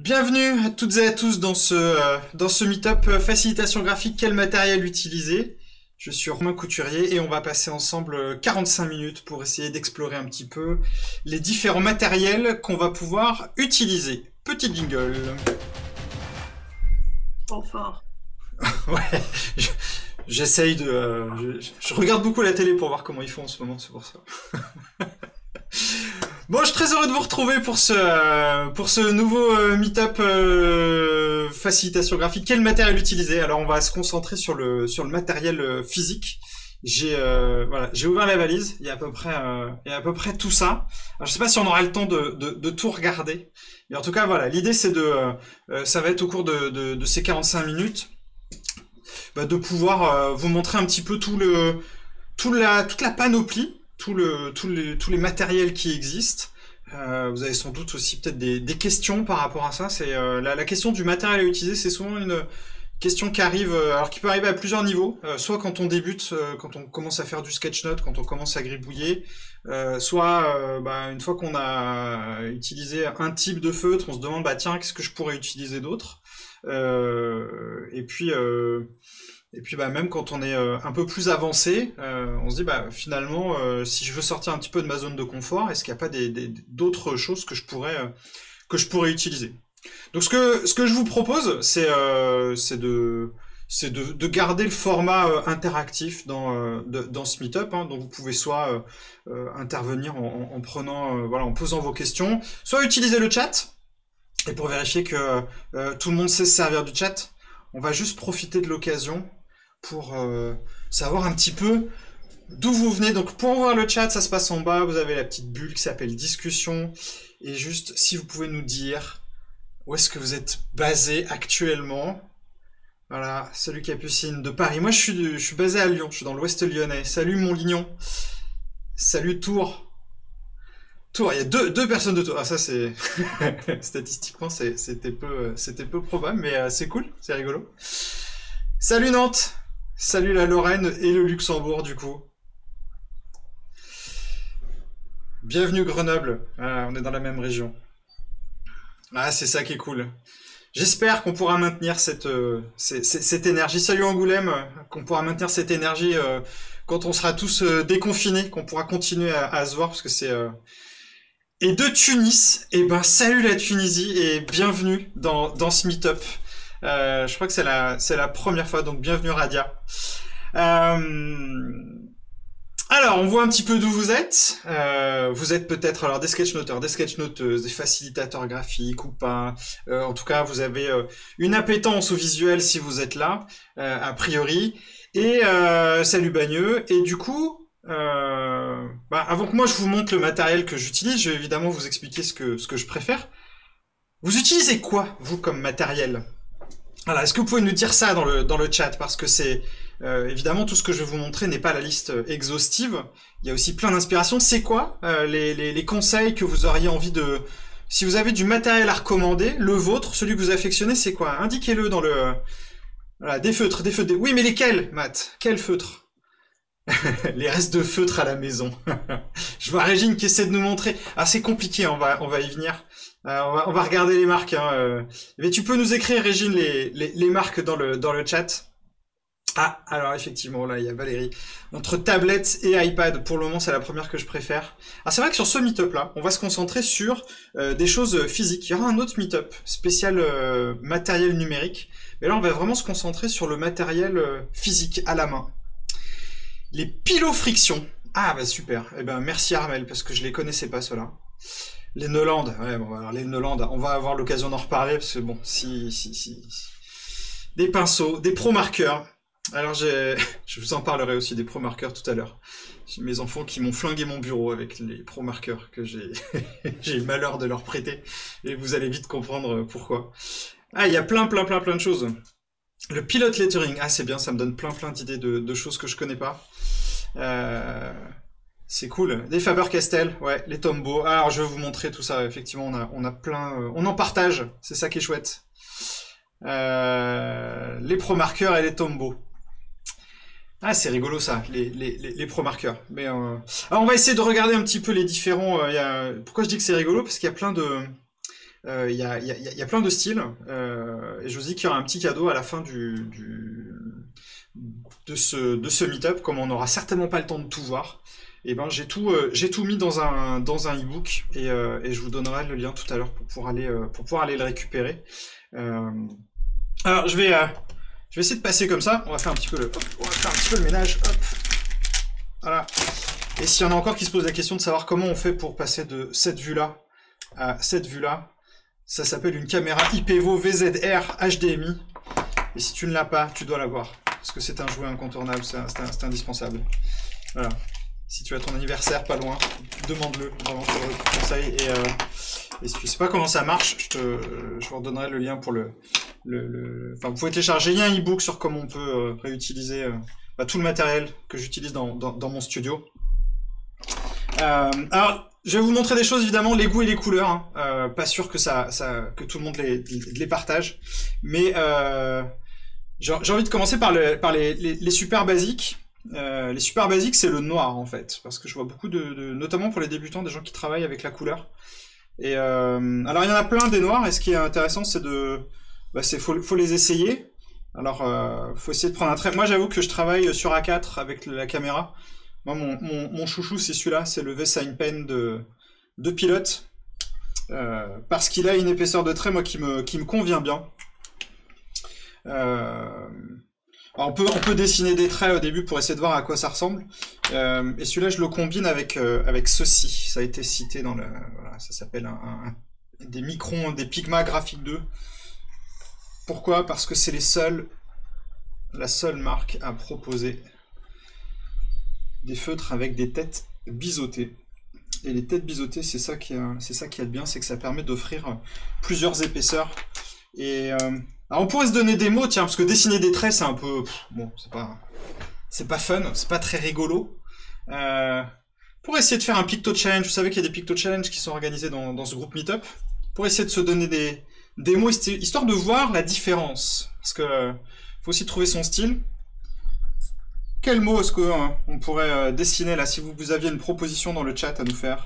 Bienvenue à toutes et à tous dans ce meet-up facilitation graphique, quel matériel utiliser. Je suis Romain Couturier et on va passer ensemble 45 minutes pour essayer d'explorer un petit peu les différents matériels qu'on va pouvoir utiliser. Petit jingle. Trop fort. Ouais, j'essaye de... je regarde beaucoup la télé pour voir comment ils font en ce moment, c'est pour ça. Bon, je suis très heureux de vous retrouver pour ce nouveau meet-up facilitation graphique. Quel matériel utiliser? Alors, on va se concentrer sur le matériel physique. J'ai ouvert la valise. Il y a à peu près tout ça. Alors, je sais pas si on aura le temps de tout regarder. Mais en tout cas, voilà. L'idée, c'est ça va être au cours de ces 45 minutes, de pouvoir vous montrer un petit peu toute la panoplie. Tous les matériels qui existent. Vous avez sans doute aussi peut-être des questions par rapport à ça. C'est la question du matériel à utiliser, c'est souvent une question qui arrive, alors qui peut arriver à plusieurs niveaux. Soit quand on débute, quand on commence à faire du sketch-note, quand on commence à gribouiller, soit une fois qu'on a utilisé un type de feutre, on se demande tiens, qu'est-ce que je pourrais utiliser d'autre. Et puis même quand on est un peu plus avancé, on se dit finalement si je veux sortir un petit peu de ma zone de confort, est-ce qu'il n'y a pas d'autres choses que je pourrais utiliser. Donc ce que je vous propose, c'est de garder le format interactif dans ce meet-up, hein. Donc vous pouvez soit intervenir en posant vos questions, soit utiliser le chat. Et pour vérifier que tout le monde sait se servir du chat, on va juste profiter de l'occasion pour savoir un petit peu d'où vous venez. Donc pour voir le chat, ça se passe en bas, vous avez la petite bulle qui s'appelle discussion, et juste si vous pouvez nous dire où est-ce que vous êtes basé actuellement. Voilà, salut Capucine de Paris. Moi je suis basé à Lyon, je suis dans l'ouest lyonnais. Salut Montlignon. Salut Tours. Tours, il y a deux personnes de Tours. Ah ça c'est statistiquement c'était peu probable, mais c'est cool, c'est rigolo. Salut Nantes. Salut la Lorraine et le Luxembourg du coup. Bienvenue Grenoble. Ah, on est dans la même région. Ah, c'est ça qui est cool. J'espère qu'on pourra maintenir cette énergie. Salut Angoulême, qu'on pourra maintenir cette énergie quand on sera tous déconfinés, qu'on pourra continuer à se voir parce que c'est... Et de Tunis, salut la Tunisie et bienvenue dans ce meet-up. Je crois que c'est la première fois, donc bienvenue Radia. Alors, on voit un petit peu d'où vous êtes. Vous êtes peut-être alors des sketchnoteurs, des sketchnoteuses, des facilitateurs graphiques ou pas. En tout cas, vous avez une appétence au visuel si vous êtes là, a priori. Et salut Bagneux. Et du coup, avant que moi je vous montre le matériel que j'utilise, je vais évidemment vous expliquer ce que je préfère. Vous utilisez quoi, vous, comme matériel ? Alors, est-ce que vous pouvez nous dire ça dans le chat? Parce que c'est évidemment tout ce que je vais vous montrer n'est pas la liste exhaustive. Il y a aussi plein d'inspirations. C'est quoi les conseils que vous auriez envie de... Si vous avez du matériel à recommander, le vôtre, celui que vous affectionnez, c'est quoi? Indiquez-le dans le... Voilà, des feutres. Oui, mais lesquels, Matt? Quels feutres? Les restes de feutres à la maison. Je vois Régine qui essaie de nous montrer. Ah, c'est compliqué, on va y venir. On va regarder les marques. Mais tu peux nous écrire, Régine, les marques dans le chat. Ah, alors effectivement, là, il y a Valérie. Entre tablette et iPad, pour le moment, c'est la première que je préfère. Alors c'est vrai que sur ce meet-up-là, on va se concentrer sur des choses physiques. Il y aura un autre meet-up spécial matériel numérique. Mais là, on va vraiment se concentrer sur le matériel physique à la main. Les pilots friction. Ah, super. Merci Armel, parce que je les connaissais pas, ceux-là. Les Neuland, alors les Neuland, on va avoir l'occasion d'en reparler, parce que bon, si. Des pinceaux, des pro-marqueurs. Alors je vous en parlerai aussi des pro-marqueurs tout à l'heure. J'ai mes enfants qui m'ont flingué mon bureau avec les pro-marqueurs que j'ai le malheur de leur prêter, et vous allez vite comprendre pourquoi. Ah, il y a plein de choses. Le pilot lettering, c'est bien, ça me donne plein d'idées de choses que je connais pas. C'est cool. Des Faber-Castell, ouais, les Tombow. Alors, je vais vous montrer tout ça. Effectivement, on a plein... on en partage. C'est ça qui est chouette. Les pro-marqueurs et les Tombow. Ah, c'est rigolo ça, les pro-marqueurs. Mais alors, on va essayer de regarder un petit peu les différents... Pourquoi je dis que c'est rigolo? Parce qu'il y a plein de... y a plein de styles. Et je vous dis qu'il y aura un petit cadeau à la fin de ce meet-up, comme on n'aura certainement pas le temps de tout voir. Et ben j'ai tout mis dans un e-book et je vous donnerai le lien tout à l'heure pour pouvoir aller le récupérer. Alors je vais essayer de passer comme ça. On va faire un petit peu le ménage. Hop. Voilà. Et s'il y en a encore qui se posent la question de savoir comment on fait pour passer de cette vue-là à cette vue-là, ça s'appelle une caméra IPEVO VZR HDMI. Et si tu ne l'as pas, tu dois l'avoir. Parce que c'est un jouet incontournable, c'est indispensable. Voilà. Si tu as ton anniversaire pas loin, demande-le, vraiment, je te conseille. Et si tu sais pas comment ça marche, je vous redonnerai le lien pour enfin, vous pouvez télécharger. Il y a un e-book sur comment on peut réutiliser tout le matériel que j'utilise dans mon studio. Alors, je vais vous montrer des choses, évidemment, les goûts et les couleurs. Hein. Pas sûr que tout le monde les partage. Mais j'ai envie de commencer par les super basiques. Les super basiques, c'est le noir en fait, parce que je vois beaucoup notamment pour les débutants, des gens qui travaillent avec la couleur. Et alors il y en a plein des noirs, et ce qui est intéressant, c'est faut les essayer. Alors faut essayer de prendre un trait. Moi j'avoue que je travaille sur A4 avec la caméra. Moi mon chouchou c'est celui-là, c'est le V-Sign Pen de Pilote, parce qu'il a une épaisseur de trait moi qui me convient bien. Alors, on peut dessiner des traits au début pour essayer de voir à quoi ça ressemble. Et celui-là, je le combine avec ceci. Ça a été cité dans voilà, ça s'appelle des Micron, des Pigma Graphic 2. Pourquoi? Parce que c'est la seule marque à proposer des feutres avec des têtes biseautées. Et les têtes biseautées, c'est ça qui est bien, c'est que ça permet d'offrir plusieurs épaisseurs. Et alors on pourrait se donner des mots, tiens, parce que dessiner des traits, c'est un peu... Bon, c'est pas fun, c'est pas très rigolo. Pour essayer de faire un Picto Challenge, vous savez qu'il y a des Picto Challenge qui sont organisés dans ce groupe Meetup, pour essayer de se donner des mots, histoire de voir la différence. Parce que faut aussi trouver son style. Quel mot est-ce qu'on pourrait dessiner là, si vous aviez une proposition dans le chat à nous faire?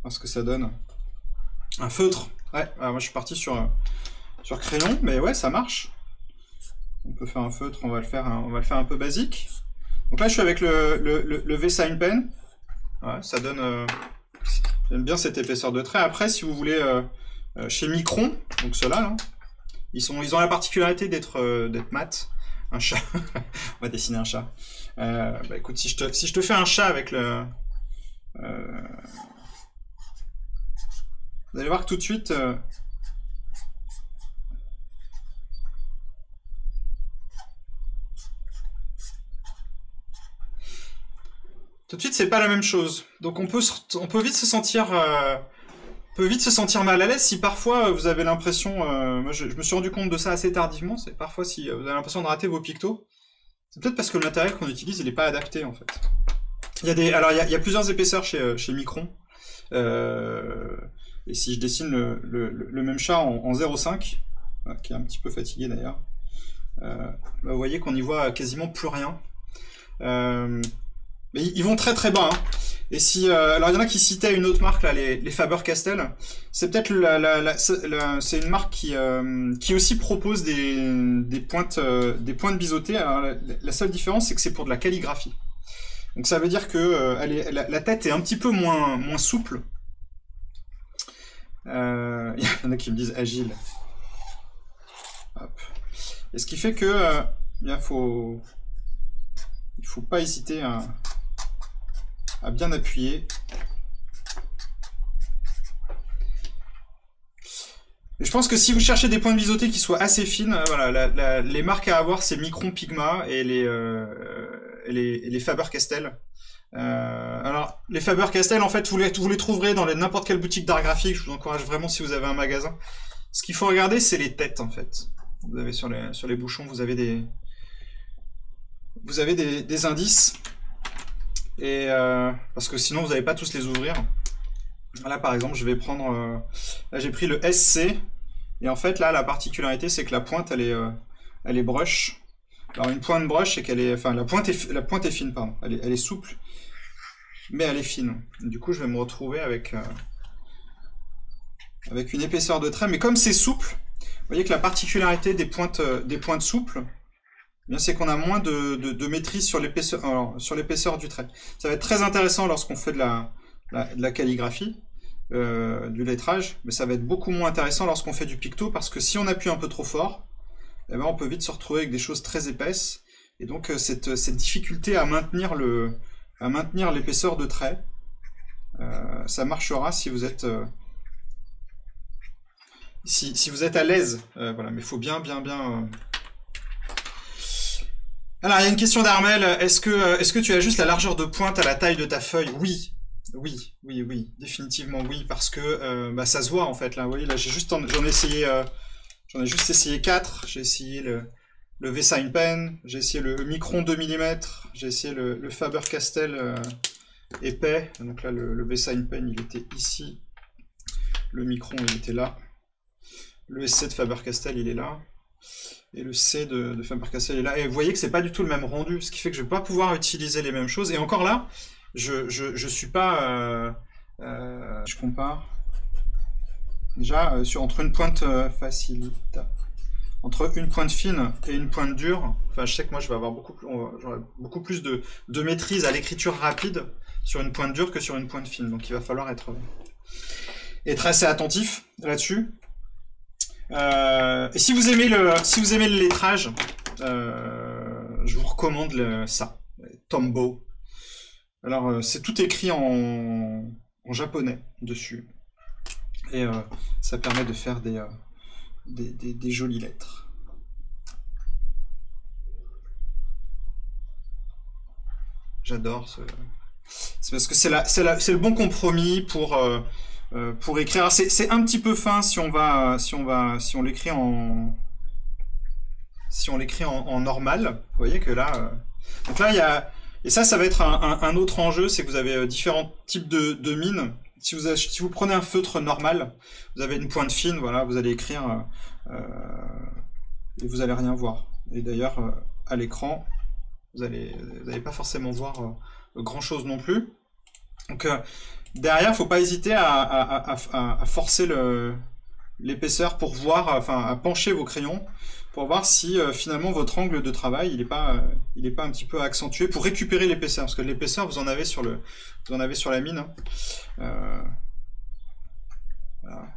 Voir ce que ça donne. Un feutre. Ouais, alors moi je suis parti sur crayon, mais ouais, ça marche. On peut faire un feutre, on va le faire un peu basique. Donc là, je suis avec le V-Sign Pen. Ouais, ça donne... j'aime bien cette épaisseur de trait. Après, si vous voulez, chez Micron, donc ceux-là, là, ils ont la particularité d'être mat. Un chat. On va dessiner un chat. Bah écoute, si je te fais un chat avec le... vous allez voir que tout de suite, c'est pas la même chose. Donc on peut vite se sentir mal à l'aise si parfois vous avez l'impression, moi je me suis rendu compte de ça assez tardivement, c'est parfois si vous avez l'impression de rater vos pictos, c'est peut-être parce que le matériel qu'on utilise il n'est pas adapté en fait. Il y a plusieurs épaisseurs chez Micron. Et si je dessine le même chat en 0,5, qui est un petit peu fatigué d'ailleurs, vous voyez qu'on n'y voit quasiment plus rien. Mais ils vont très très bas. Hein. Et si, alors il y en a qui citaient une autre marque là, les Faber-Castell. C'est peut-être c'est une marque qui aussi propose des pointes biseautées. Alors la seule différence c'est que c'est pour de la calligraphie. Donc ça veut dire que la tête est un petit peu moins souple. Il y en a qui me disent agile. Hop. Et ce qui fait que il faut pas hésiter à bien appuyer. Et je pense que si vous cherchez des points de biseauté qui soient assez fines, voilà, les marques à avoir c'est Micron, Pigma et les Faber-Castell. Alors, les Faber-Castell, en fait, vous les trouverez dans n'importe quelle boutique d'art graphique. Je vous encourage vraiment si vous avez un magasin. Ce qu'il faut regarder, c'est les têtes, en fait. Vous avez sur les bouchons, vous avez des indices. Et parce que sinon, vous n'allez pas tous les ouvrir. Là, par exemple, je vais prendre... là, j'ai pris le SC. Et en fait, là, la particularité, c'est que la pointe, elle est brush. Alors, une pointe brush, c'est qu'elle est... Enfin, la pointe est fine, pardon. Elle est souple. mais elle est fine. Du coup, je vais me retrouver avec une épaisseur de trait. Mais comme c'est souple, vous voyez que la particularité des pointes souples, eh bien c'est qu'on a moins de maîtrise sur l'épaisseur du trait. Ça va être très intéressant lorsqu'on fait de la calligraphie, du lettrage, mais ça va être beaucoup moins intéressant lorsqu'on fait du picto, parce que si on appuie un peu trop fort, eh ben, on peut vite se retrouver avec des choses très épaisses. Et donc cette difficulté à maintenir l'épaisseur de trait, ça marchera si vous êtes si vous êtes à l'aise, voilà. Mais il faut bien. Alors il y a une question d'Armel. Est-ce que tu ajustes la largeur de pointe à la taille de ta feuille? Oui, définitivement oui, parce que bah, ça se voit en fait là. Vous voyez là, j'en ai juste essayé 4. J'ai essayé le V-Sign Pen, j'ai essayé le Micron 2 mm, j'ai essayé le Faber-Castell épais. Donc là, le V-Sign Pen, il était ici. Le Micron, il était là. Le SC de Faber-Castell, il est là. Et le C de Faber-Castell est là. Et vous voyez que c'est pas du tout le même rendu, ce qui fait que je vais pas pouvoir utiliser les mêmes choses. Et encore là, je suis pas... je compare. Déjà, entre une pointe facilita, entre une pointe fine et une pointe dure, enfin je sais que moi je vais avoir j'aurai beaucoup plus de maîtrise à l'écriture rapide sur une pointe dure que sur une pointe fine. Donc il va falloir être assez attentif là-dessus. Et si vous aimez le lettrage, je vous recommande ça, Tombow. Alors c'est tout écrit en japonais dessus. Et ça permet de faire des jolies lettres. J'adore c'est parce que c'est le bon compromis pour écrire. C'est un petit peu fin si on l'écrit en normal. Vous voyez que là, donc là il y a, et ça va être un autre enjeu, c'est que vous avez différents types de mines. Si vous prenez un feutre normal, vous avez une pointe fine, voilà, vous allez écrire et vous allez rien voir. Et d'ailleurs, à l'écran, vous allez pas forcément voir grand chose non plus. Donc derrière, faut pas hésiter à forcer l'épaisseur pour voir, enfin à pencher vos crayons pour voir si finalement votre angle de travail il est pas un petit peu accentué, pour récupérer l'épaisseur, parce que l'épaisseur vous en avez sur la mine. Voilà.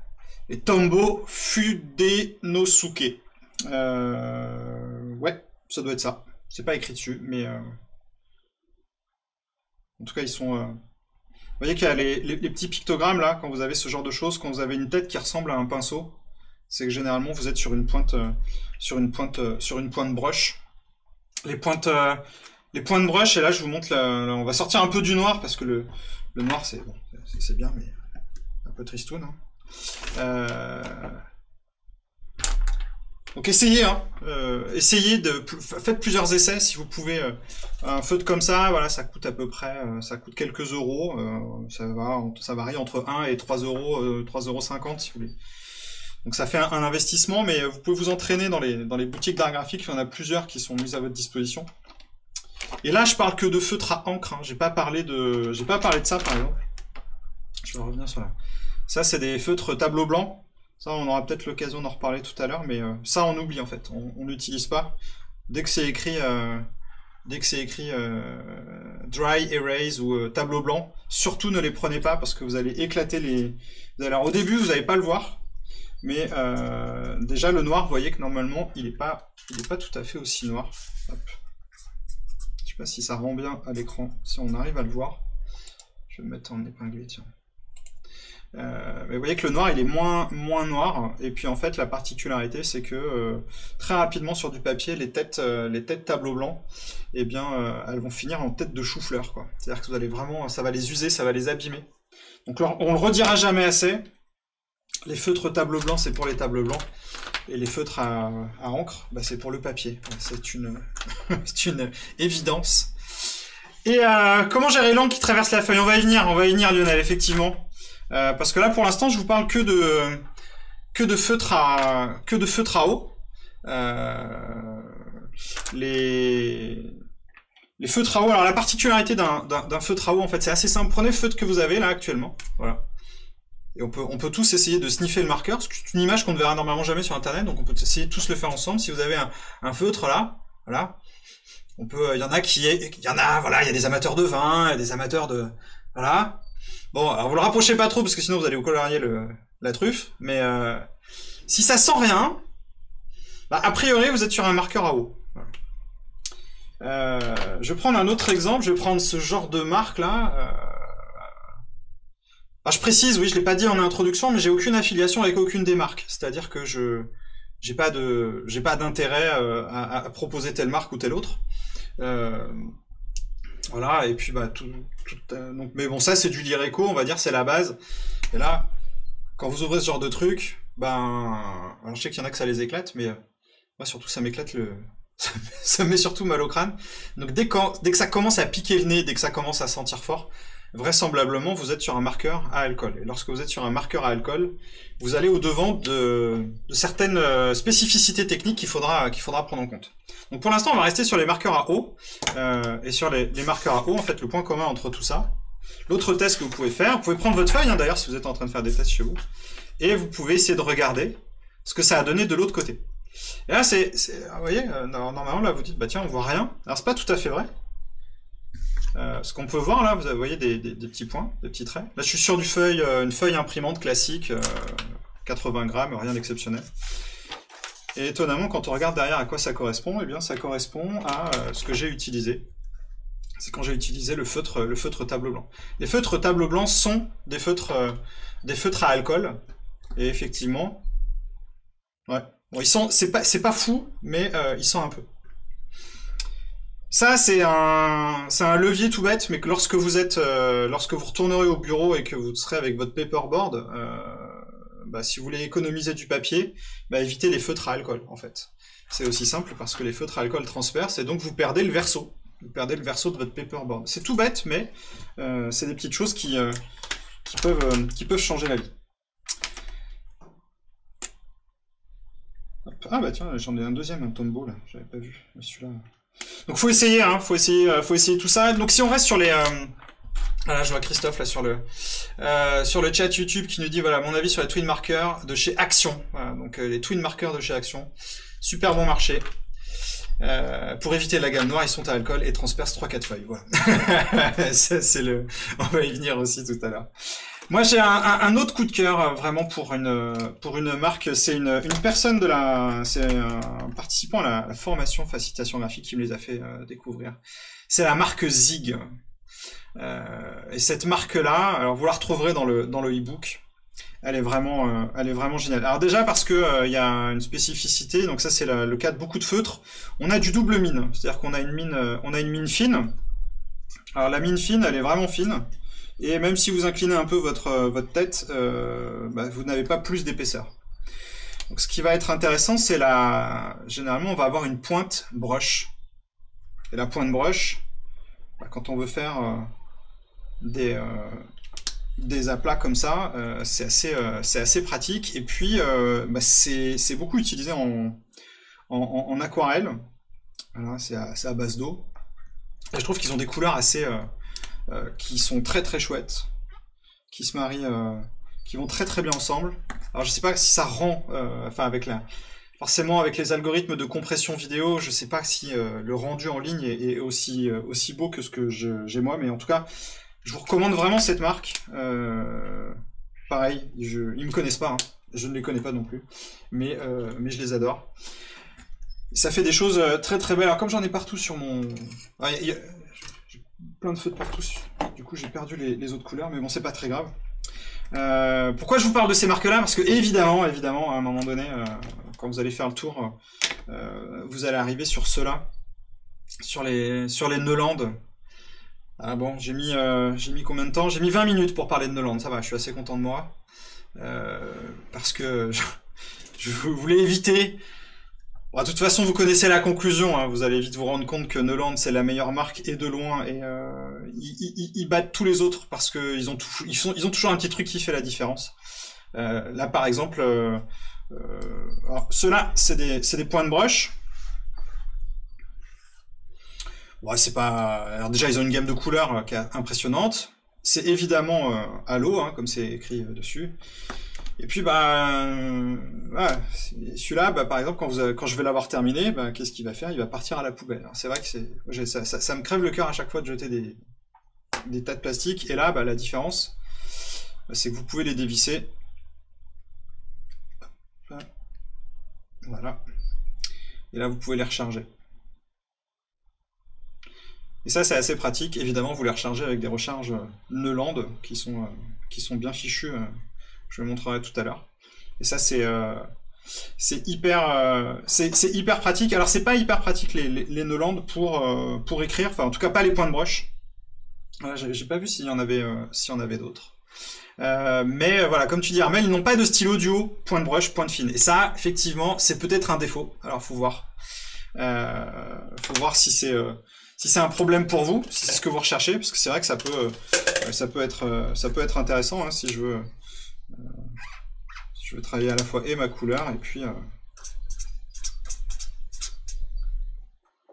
Et Tombow Fudenosuke. Ouais, ça doit être ça. C'est pas écrit dessus, mais en tout cas ils sont. Vous voyez qu'il y a les petits pictogrammes là, quand vous avez ce genre de choses, quand vous avez une tête qui ressemble à un pinceau, c'est que généralement vous êtes sur une pointe brush. Les pointes brush, et là je vous montre on va sortir un peu du noir, parce que le noir c'est bon, c'est bien, mais un peu tristoun. Hein. Donc essayez, faites plusieurs essais si vous pouvez. Un feutre comme ça, voilà, ça coûte à peu près, ça coûte quelques euros. Ça varie entre 1 et 3 euros, 3,50 € si vous voulez. Donc ça fait un investissement, mais vous pouvez vous entraîner dans les boutiques d'art graphique. Il y en a plusieurs qui sont mises à votre disposition. Et là, je parle que de feutre à encre. Hein. J'ai pas parlé de ça, par exemple. Je vais revenir sur là. Ça, c'est des feutres tableau blanc. Ça, on aura peut-être l'occasion d'en reparler tout à l'heure, mais ça, on oublie en fait. On n'utilise pas. Dès que c'est écrit dry erase ou tableau blanc, surtout ne les prenez pas, parce que vous allez éclater alors au début, vous n'allez pas le voir, mais déjà le noir, vous voyez que normalement, il est pas tout à fait aussi noir. Hop. Je sais pas si ça rend bien à l'écran, si on arrive à le voir. Je vais me mettre en épinglé, tiens. Mais vous voyez que le noir il est moins noir, et puis en fait la particularité c'est que très rapidement sur du papier les têtes tableau blanc, eh bien elles vont finir en tête de chou-fleur, quoi. C'est-à-dire que vous allez vraiment, ça va les user, ça va les abîmer. Donc on le redira jamais assez, les feutres tableau blanc c'est pour les tableaux blancs, et les feutres à encre bah, c'est pour le papier. C'est une évidence. Et comment gérer l'encre qui traverse la feuille? On va y venir Lionel, effectivement. Parce que là, pour l'instant, je vous parle que de feutre à eau. Les les feutres à eau, alors la particularité d'un feutre à eau, en fait, c'est assez simple. Prenez le feutre que vous avez là actuellement, voilà. Et on peut tous essayer de sniffer le marqueur. C'est une image qu'on ne verra normalement jamais sur Internet, donc on peut essayer de tous le faire ensemble. Si vous avez un feutre là, voilà, on peut, il y en a, voilà, il y a des amateurs de vin, il y a des amateurs de, voilà. Bon, alors vous le rapprochez pas trop parce que sinon vous allez vous colorier la truffe, mais si ça sent rien, bah, a priori vous êtes sur un marqueur à eau. Voilà. Je vais prendre un autre exemple, je vais prendre ce genre de marque là. Alors je précise, oui, je l'ai pas dit en introduction, mais j'ai aucune affiliation avec aucune des marques. C'est-à-dire que j'ai pas d'intérêt à proposer telle marque ou telle autre. Voilà, et puis bah donc, mais bon, ça c'est du Lyreco, on va dire, c'est la base. Et là, quand vous ouvrez ce genre de truc, ben, alors je sais qu'il y en a que ça les éclate, mais moi surtout ça m'éclate ça me met surtout mal au crâne. Donc dès que ça commence à piquer le nez, dès que ça commence à sentir fort, vraisemblablement vous êtes sur un marqueur à alcool. Et lorsque vous êtes sur un marqueur à alcool, vous allez au-devant de certaines spécificités techniques qu'il faudra prendre en compte. Donc pour l'instant, on va rester sur les marqueurs à eau. Et sur les marqueurs à eau, en fait, le point commun entre tout ça. L'autre test que vous pouvez faire, vous pouvez prendre votre feuille, hein, d'ailleurs, si vous êtes en train de faire des tests chez vous, et vous pouvez essayer de regarder ce que ça a donné de l'autre côté. Et là, vous voyez, normalement, là, vous dites, bah tiens, on voit rien. Alors, c'est pas tout à fait vrai. Ce qu'on peut voir, là, vous voyez des petits points, des petits traits. Là, je suis sur une feuille imprimante classique, 80 grammes, rien d'exceptionnel. Et étonnamment, quand on regarde derrière à quoi ça correspond, eh bien, ça correspond à ce que j'ai utilisé. C'est quand j'ai utilisé le feutre tableau blanc. Les feutres tableau blanc sont des feutres à alcool. Et effectivement, ouais. Bon, c'est pas fou, mais ils sont un peu. Ça, c'est un levier tout bête, mais que lorsque vous retournerez au bureau et que vous serez avec votre paperboard, bah, si vous voulez économiser du papier, bah, évitez les feutres à alcool, en fait. C'est aussi simple parce que les feutres à alcool transpercent et donc vous perdez le verso. Vous perdez le verso de votre paperboard. C'est tout bête, mais c'est des petites choses qui peuvent changer la vie. Hop. Ah bah tiens, j'en ai un deuxième, un Tombow là, j'avais pas vu celui-là. Donc faut essayer, hein, faut essayer tout ça. Donc si on reste sur les voilà, je vois Christophe là sur le chat YouTube qui nous dit voilà mon avis sur les twin markers de chez Action. Voilà, donc les twin markers de chez Action, super bon marché. Pour éviter la gamme noire, ils sont à alcool et transpercent 3-4 feuilles. Voilà. Ça, on va y venir aussi tout à l'heure. Moi, j'ai un autre coup de cœur vraiment pour une marque. C'est une personne c'est un participant à la formation facilitation graphique qui me les a fait découvrir. C'est la marque Zig. Et cette marque-là, alors vous la retrouverez dans le e-book. Elle est vraiment géniale. Alors déjà parce que y a une spécificité, donc ça c'est le cas de beaucoup de feutres. On a du double mine, c'est-à-dire qu'on a une mine fine. Alors la mine fine, elle est vraiment fine, et même si vous inclinez un peu votre tête, bah, vous n'avez pas plus d'épaisseur. Donc ce qui va être intéressant, c'est généralement on va avoir une pointe broche. Et la pointe broche, bah, quand on veut faire des aplats comme ça, c'est assez pratique. Et puis, bah, c'est beaucoup utilisé en aquarelle. Voilà, c'est à base d'eau. Et je trouve qu'ils ont des couleurs qui sont très très chouettes, qui se marient, qui vont très très bien ensemble. Alors je sais pas si ça rend, enfin forcément avec les algorithmes de compression vidéo, je sais pas si le rendu en ligne est aussi beau que ce que j'ai moi, mais en tout cas. Je vous recommande vraiment cette marque. Pareil, ils me connaissent pas, hein. Je ne les connais pas non plus, mais je les adore. Ça fait des choses très très belles. Alors comme j'en ai partout sur mon... j'ai plein de feutres partout, du coup j'ai perdu les autres couleurs, mais bon c'est pas très grave. Pourquoi je vous parle de ces marques-là? Parce que évidemment, à un moment donné, quand vous allez faire le tour, vous allez arriver sur ceux-là, sur les Neuland. Ah bon, j'ai mis combien de temps? J'ai mis 20 minutes pour parler de Neuland, ça va, je suis assez content de moi. Parce que je voulais éviter... Bon, de toute façon, vous connaissez la conclusion, hein, vous allez vite vous rendre compte que Neuland, c'est la meilleure marque, et de loin, et ils battent tous les autres, parce qu'ils ont toujours un petit truc qui fait la différence. Là, par exemple, ceux-là, c'est des points de brush. Ouais, c'est pas. Alors déjà, ils ont une gamme de couleurs qui est impressionnante. C'est évidemment Halo, hein, comme c'est écrit dessus. Et puis, bah, ouais, celui-là, bah, par exemple, quand je vais l'avoir terminé, bah, qu'est-ce qu'il va faire? Il va partir à la poubelle. Alors, c'est vrai que ça me crève le cœur à chaque fois de jeter des tas de plastique. Et là, bah, la différence, bah, c'est que vous pouvez les dévisser. Voilà. Et là, vous pouvez les recharger. Et ça, c'est assez pratique. Évidemment, vous les rechargez avec des recharges Neuland qui sont bien fichues. Je vous le montrerai tout à l'heure. Et ça, c'est hyper pratique. Alors, c'est pas hyper pratique les Neuland pour écrire. Enfin, en tout cas, pas les points de brush. Voilà, j'ai pas vu s'il y en avait d'autres. Mais voilà, comme tu dis, Armel, ils n'ont pas de stylo duo, point de brush, point de fine. Et ça, effectivement, c'est peut-être un défaut. Alors, faut voir. Faut voir si c'est un problème pour vous, si c'est ce que vous recherchez, parce que c'est vrai que ça peut être intéressant, hein, si je veux travailler à la fois et ma couleur, et puis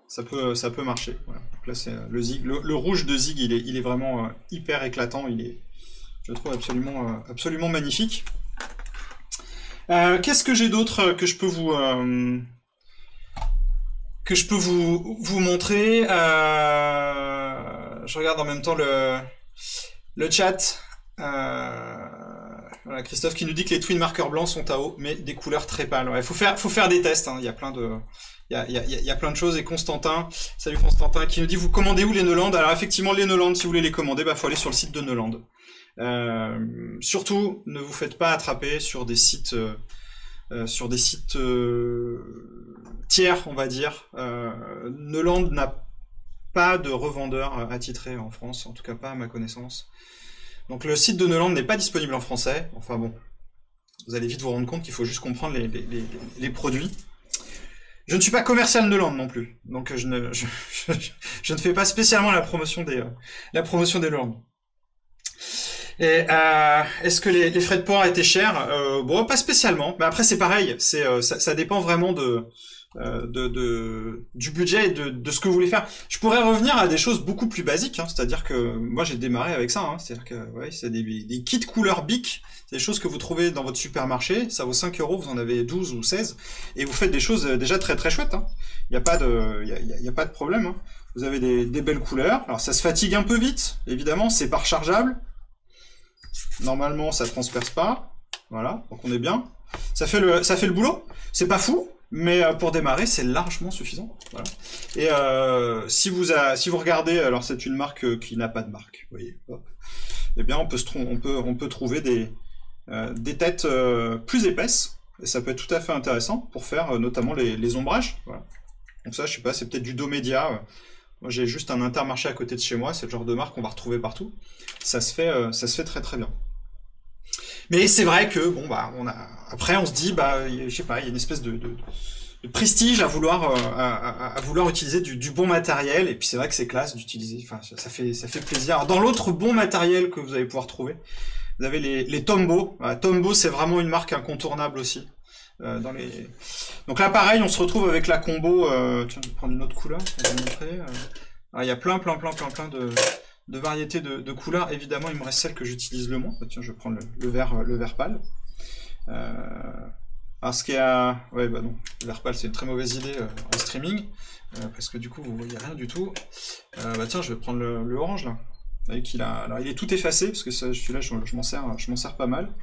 ça peut marcher. Voilà. Donc là, c'est le Zig, le rouge de Zig, il est vraiment hyper éclatant, je le trouve absolument magnifique. Qu'est-ce que j'ai d'autre que je peux vous montrer? Je regarde en même temps le chat. Voilà, Christophe qui nous dit que les twin marqueurs blancs sont à eau, mais des couleurs très pâles. Ouais, faut faire des tests, hein. Il y a plein de choses. Et Constantin, salut Constantin, qui nous dit, vous commandez où les Neuland? Alors effectivement, les Neuland, si vous voulez les commander, bah faut aller sur le site de Neuland. Surtout, ne vous faites pas attraper sur des sites tiers, on va dire. Neuland n'a pas de revendeur attitré en France, en tout cas pas à ma connaissance. Donc le site de Neuland n'est pas disponible en français. Enfin bon, vous allez vite vous rendre compte qu'il faut juste comprendre les produits. Je ne suis pas commercial Neuland non plus, donc je ne fais pas spécialement la promotion des Neuland. Et est-ce que les frais de port étaient chers? Bon, pas spécialement. Mais après, c'est pareil. Ça dépend vraiment du budget et de ce que vous voulez faire. Je pourrais revenir à des choses beaucoup plus basiques, hein, c'est-à-dire que moi j'ai démarré avec ça, hein, c'est-à-dire que ouais, c'est des kits couleurs BIC, c'est des choses que vous trouvez dans votre supermarché, ça vaut 5 €, vous en avez 12 ou 16, et vous faites des choses déjà très très chouettes, hein. Il n'y a pas de problème, hein. Vous avez des belles couleurs, alors ça se fatigue un peu vite, évidemment, c'est pas rechargeable, normalement ça transperce pas, voilà, donc on est bien, ça fait le boulot, c'est pas fou, mais pour démarrer, c'est largement suffisant. Voilà. Et si vous regardez, alors c'est une marque qui n'a pas de marque, vous voyez. Hop. Eh bien, on peut trouver des têtes plus épaisses, et ça peut être tout à fait intéressant pour faire notamment les ombrages. Voilà. Donc ça, je sais pas, c'est peut-être du Domedia. Moi, j'ai juste un Intermarché à côté de chez moi, c'est le genre de marque qu'on va retrouver partout. Ça se fait très très bien. Mais c'est vrai que bon bah après on se dit bah je sais pas, il y a une espèce de prestige à vouloir utiliser du bon matériel, et puis c'est vrai que c'est classe d'utiliser, enfin ça fait plaisir. Alors, dans l'autre bon matériel que vous allez pouvoir trouver, vous avez les Tombow. Voilà, Tombow, c'est vraiment une marque incontournable aussi. Donc là pareil, on se retrouve avec la combo, tiens, je vais prendre une autre couleur pour vous montrer. Il y a plein de variétés de couleurs. Évidemment, il me reste celle que j'utilise le moins. Tiens, je vais prendre le vert pâle. Alors, ce qui a... Ouais, bah non, le vert pâle, c'est une très mauvaise idée en streaming, parce que du coup, vous voyez rien du tout. Bah tiens, je vais prendre le orange, là. Vous voyez qu'il a... Alors, il est tout effacé, parce que celui-là, je m'en sers pas mal.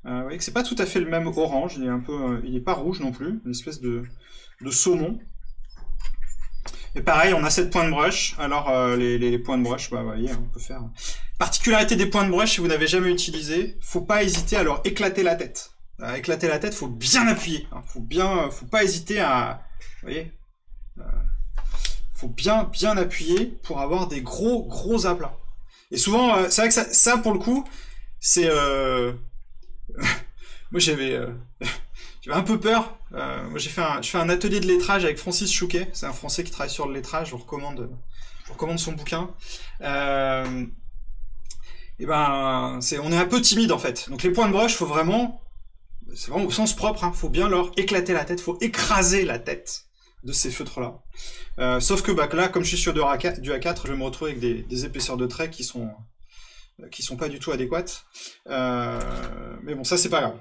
Vous voyez que c'est pas tout à fait le même orange, il est pas rouge non plus, une espèce de saumon. Et pareil, on a 7 points de brush. Alors les points de brush, bah, vous voyez, on peut faire. Particularité des points de brush, si vous n'avez jamais utilisé, faut pas hésiter à leur éclater la tête. Éclater la tête, faut bien appuyer. Hein. Faut pas hésiter à, vous voyez, faut bien appuyer pour avoir des gros aplats. Et souvent, c'est vrai que ça pour le coup, c'est moi j'avais un peu peur. Moi je fais un atelier de lettrage avec Francis Chouquet, c'est un Français qui travaille sur le lettrage, je vous recommande son bouquin. Et ben on est un peu timide en fait. Donc les points de brush, c'est vraiment au sens propre, hein, faut bien leur éclater la tête, faut écraser la tête de ces feutres-là. Sauf que bah, là, comme je suis sur du A4, je vais me retrouver avec des épaisseurs de traits qui sont pas du tout adéquates. Mais bon, ça c'est pas grave.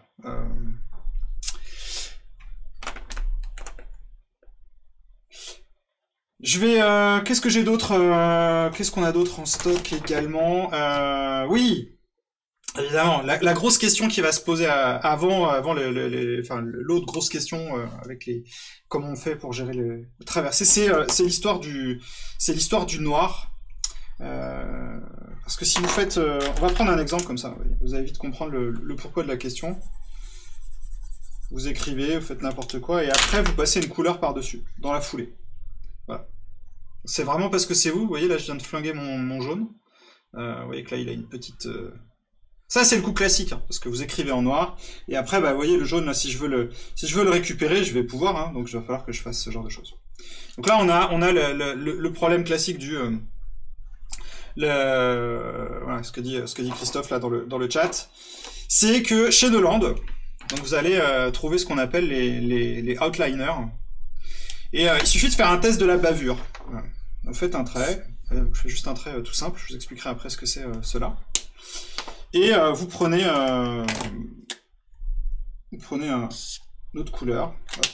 Je vais. Qu'est-ce que j'ai d'autre qu'est-ce qu'on a d'autre en stock également oui, évidemment. La grosse question qui va se poser avant l'autre grosse question avec les comment on fait pour gérer le traversée, c'est l'histoire du noir. Parce que si vous faites, on va prendre un exemple comme ça. Vous allez vite comprendre le pourquoi de la question. Vous écrivez, vous faites n'importe quoi, et après vous passez une couleur par-dessus, dans la foulée. Voilà. C'est vraiment parce que c'est vous voyez, là je viens de flinguer mon jaune. Vous voyez que là il a une petite... Ça c'est le coup classique, hein, parce que vous écrivez en noir, et après, bah, vous voyez le jaune, là, si je veux le récupérer, je vais pouvoir, hein, donc il va falloir que je fasse ce genre de choses. Donc là on a le problème classique du... voilà, ce que dit Christophe là dans le chat, c'est que chez Neuland, donc vous allez trouver ce qu'on appelle les outliners, et il suffit de faire un test de la bavure. Voilà. Vous faites un trait, je fais juste un trait tout simple, je vous expliquerai après ce que c'est cela, et vous prenez une autre couleur, hop,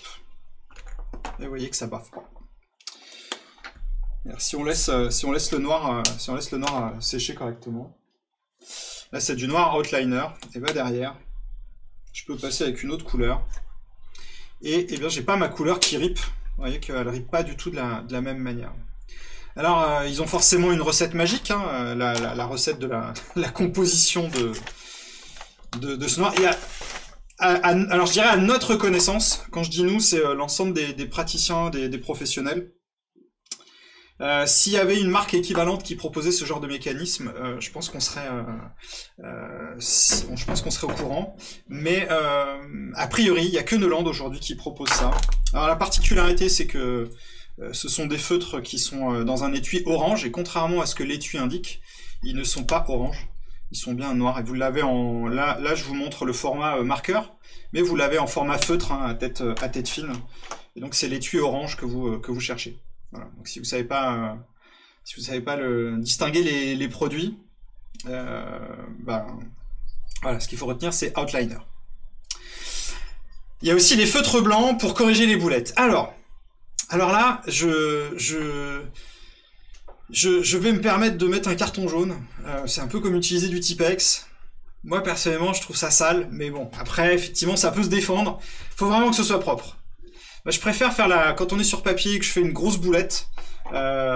et vous voyez que ça bave pas. Si on laisse le noir sécher correctement, là c'est du noir outliner, et bah derrière, je peux passer avec une autre couleur, et bien j'ai pas ma couleur qui rip, vous voyez qu'elle rip pas du tout de la même manière. Alors ils ont forcément une recette magique, hein, la recette de la composition de ce noir. Alors je dirais à notre connaissance, quand je dis nous, c'est l'ensemble des praticiens, des professionnels. S'il y avait une marque équivalente qui proposait ce genre de mécanisme, je pense qu'on serait, au courant. Mais a priori, il n'y a que Neuland aujourd'hui qui propose ça. Alors la particularité, c'est que ce sont des feutres qui sont dans un étui orange, et contrairement à ce que l'étui indique, ils ne sont pas orange, ils sont bien noirs. Et vous l'avez en là, je vous montre le format marqueur, mais vous l'avez en format feutre, hein, à tête fine. Et donc c'est l'étui orange que vous cherchez. Voilà. Donc si vous savez pas distinguer les produits, voilà, ce qu'il faut retenir, c'est outliner. Il y a aussi les feutres blancs pour corriger les boulettes. Alors là, je vais me permettre de mettre un carton jaune. C'est un peu comme utiliser du Tipex. Moi personnellement, je trouve ça sale, mais bon, après effectivement, ça peut se défendre. Faut vraiment que ce soit propre. Bah, je préfère faire quand on est sur papier et que je fais une grosse boulette,